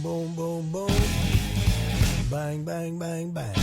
Boom, boom, boom, boom. Bang, bang, bang, bang.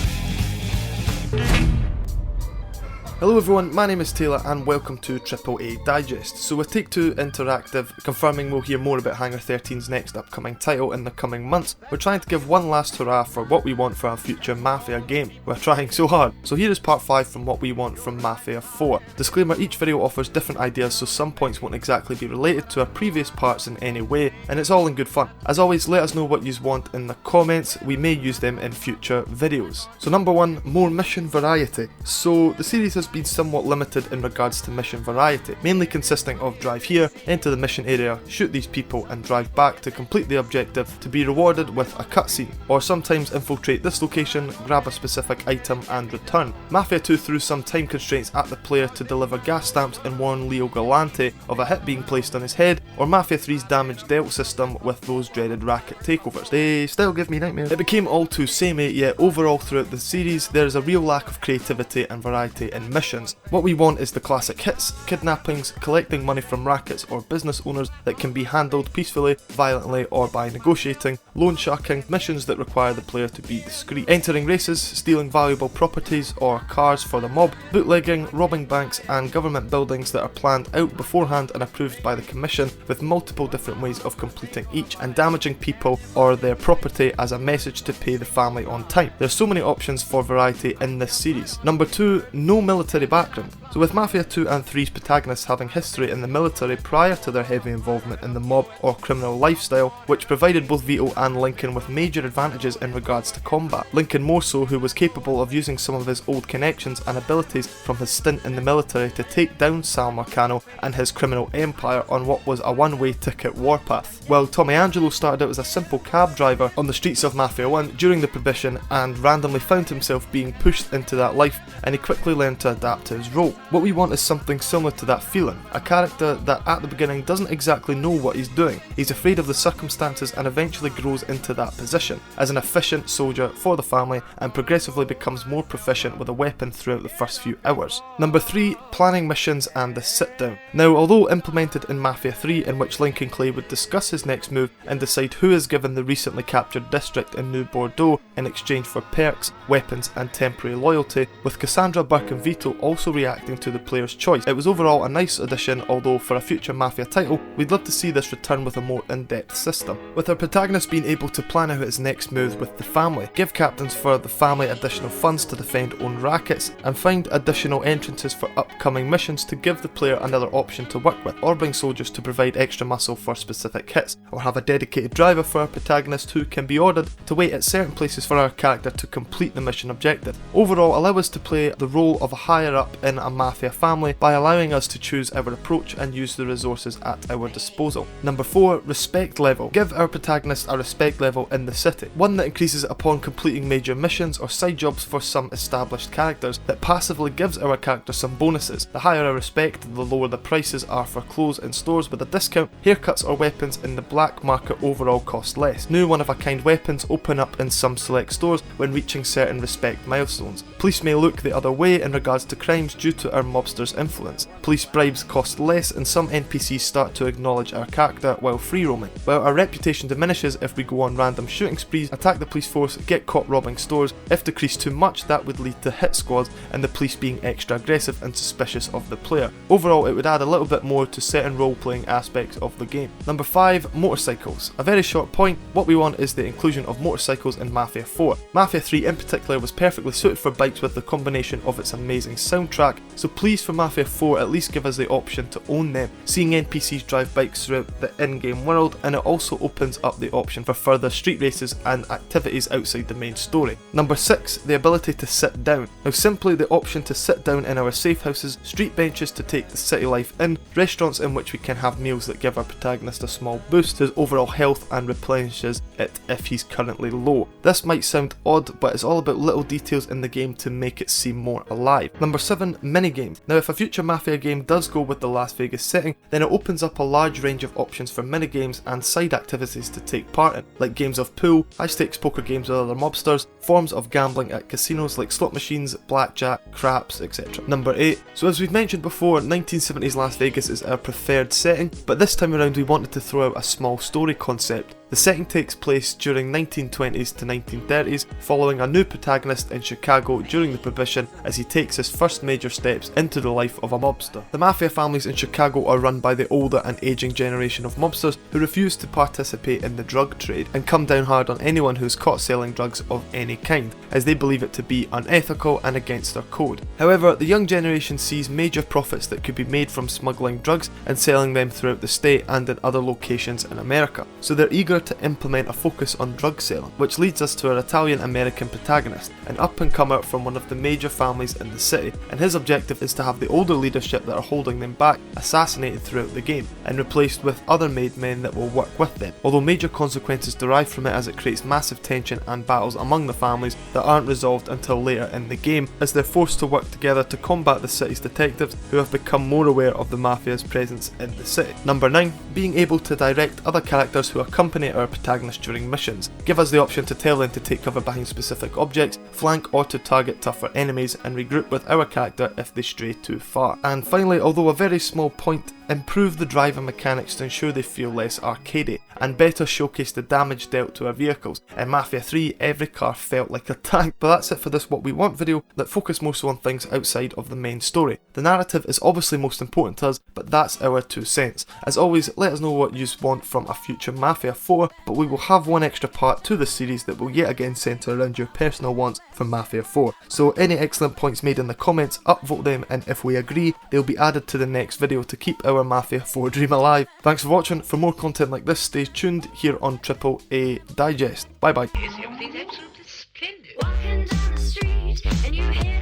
Hello everyone, my name is Taylor and welcome to TripleADigest. So with Take-Two Interactive confirming we'll hear more about Hangar 13's next upcoming title in the coming months, we're trying to give one last hurrah for what we want for our future Mafia game. We're trying so hard. So here is part 5 from what we want from Mafia 4. Disclaimer, each video offers different ideas, so some points won't exactly be related to our previous parts in any way, and it's all in good fun. As always, let us know what you want in the comments, we may use them in future videos. So number 1, more mission variety. So the series has been somewhat limited in regards to mission variety, mainly consisting of drive here, enter the mission area, shoot these people and drive back to complete the objective to be rewarded with a cutscene, or sometimes infiltrate this location, grab a specific item and return. Mafia 2 threw some time constraints at the player to deliver gas stamps and warn Leo Galante of a hit being placed on his head, or Mafia 3's damage dealt system with those dreaded racket takeovers. They still give me nightmares. It became all too samey, yet overall throughout the series there is a real lack of creativity and variety in missions. What we want is the classic hits, kidnappings, collecting money from rackets or business owners that can be handled peacefully, violently or by negotiating, loan sharking, missions that require the player to be discreet, entering races, stealing valuable properties or cars for the mob, bootlegging, robbing banks and government buildings that are planned out beforehand and approved by the commission, with multiple different ways of completing each, and damaging people or their property as a message to pay the family on time. There's so many options for variety in this series. Number 2, no military background. So with Mafia 2 and 3's protagonists having history in the military prior to their heavy involvement in the mob or criminal lifestyle, which provided both Vito and Lincoln with major advantages in regards to combat. Lincoln more so, who was capable of using some of his old connections and abilities from his stint in the military to take down Sal Marcano and his criminal empire on what was a one-way ticket warpath. While Tommy Angelo started out as a simple cab driver on the streets of Mafia 1 during the prohibition and randomly found himself being pushed into that life, and he quickly learned to adapt to his role. What we want is something similar to that feeling, a character that at the beginning doesn't exactly know what he's doing, he's afraid of the circumstances and eventually grows into that position as an efficient soldier for the family and progressively becomes more proficient with a weapon throughout the first few hours. Number 3, planning missions and the sit down. Now, although implemented in Mafia 3, in which Lincoln Clay would discuss his next move and decide who is given the recently captured district in New Bordeaux in exchange for perks, weapons and temporary loyalty, with Cassandra, Burke and Vito also reacting to the player's choice. It was overall a nice addition, although for a future Mafia title, we'd love to see this return with a more in-depth system. With our protagonist being able to plan out his next move with the family, give captains for the family additional funds to defend own rackets, and find additional entrances for upcoming missions to give the player another option to work with, or bring soldiers to provide extra muscle for specific hits, or have a dedicated driver for our protagonist who can be ordered to wait at certain places for our character to complete the mission objective. Overall, allow us to play the role of a higher up in a Mafia family by allowing us to choose our approach and use the resources at our disposal. Number 4, respect level. Give our protagonist a respect level in the city, one that increases upon completing major missions or side jobs for some established characters, that passively gives our character some bonuses. The higher our respect, the lower the prices are for clothes in stores with a discount, haircuts or weapons in the black market overall cost less. New one-of-a-kind weapons open up in some select stores when reaching certain respect milestones. Police may look the other way in regards to crimes due to our mobsters' influence. Police bribes cost less and some NPCs start to acknowledge our character while free roaming, while our reputation diminishes if we go on random shooting sprees, attack the police force, get caught robbing stores. If decreased too much, that would lead to hit squads and the police being extra aggressive and suspicious of the player. Overall, it would add a little bit more to certain role-playing aspects of the game. Number 5, motorcycles. A very short point, what we want is the inclusion of motorcycles in Mafia 4. Mafia 3 in particular was perfectly suited for bikes with the combination of its amazing soundtrack, so please for Mafia 4 at least give us the option to own them. Seeing NPCs drive bikes throughout the in-game world, and it also opens up the option for further street races and activities outside the main story. Number 6, the ability to sit down. Now simply the option to sit down in our safe houses, street benches to take the city life in, restaurants in which we can have meals that give our protagonist a small boost to his overall health and replenishes it if he's currently low. This might sound odd, but it's all about little details in the game to make it seem more alive. Number 7, minigames. Now if a future Mafia game does go with the Las Vegas setting, then it opens up a large range of options for minigames and side activities to take part in, like games of pool, high stakes poker games with other mobsters, forms of gambling at casinos like slot machines, blackjack, craps, etc. Number 8. So as we've mentioned before, 1970s Las Vegas is our preferred setting, but this time around we wanted to throw out a small story concept. The setting takes place during 1920s to 1930s, following a new protagonist in Chicago during the Prohibition as he takes his first major steps into the life of a mobster. The Mafia families in Chicago are run by the older and aging generation of mobsters who refuse to participate in the drug trade and come down hard on anyone who's caught selling drugs of any kind, as they believe it to be unethical and against their code. However, the young generation sees major profits that could be made from smuggling drugs and selling them throughout the state and in other locations in America, so they're eager to implement a focus on drug selling, which leads us to our Italian-American protagonist, an up-and-comer from one of the major families in the city, and his objective is to have the older leadership that are holding them back assassinated throughout the game, and replaced with other made men that will work with them, although major consequences derive from it as it creates massive tension and battles among the families that aren't resolved until later in the game, as they're forced to work together to combat the city's detectives who have become more aware of the Mafia's presence in the city. Number 9. Being able to direct other characters who accompany our protagonist during missions. Give us the option to tell them to take cover behind specific objects, flank or to target tougher enemies, and regroup with our character if they stray too far. And finally, although a very small point, improve the driving mechanics to ensure they feel less arcadey, and better showcase the damage dealt to our vehicles. In Mafia 3, every car felt like a tank. But that's it for this What We Want video that focused mostly on things outside of the main story. The narrative is obviously most important to us, but that's our 2 cents. As always, let us know what you want from a future Mafia 4, but we will have one extra part to the series that will yet again centre around your personal wants for Mafia 4. So any excellent points made in the comments, upvote them, and if we agree, they'll be added to the next video to keep our Mafia 4 dream alive. Thanks for watching. For more content like this, stay tuned here on AAA Digest. Bye bye. Everything's absolutely splendid. Walking down the street and you hear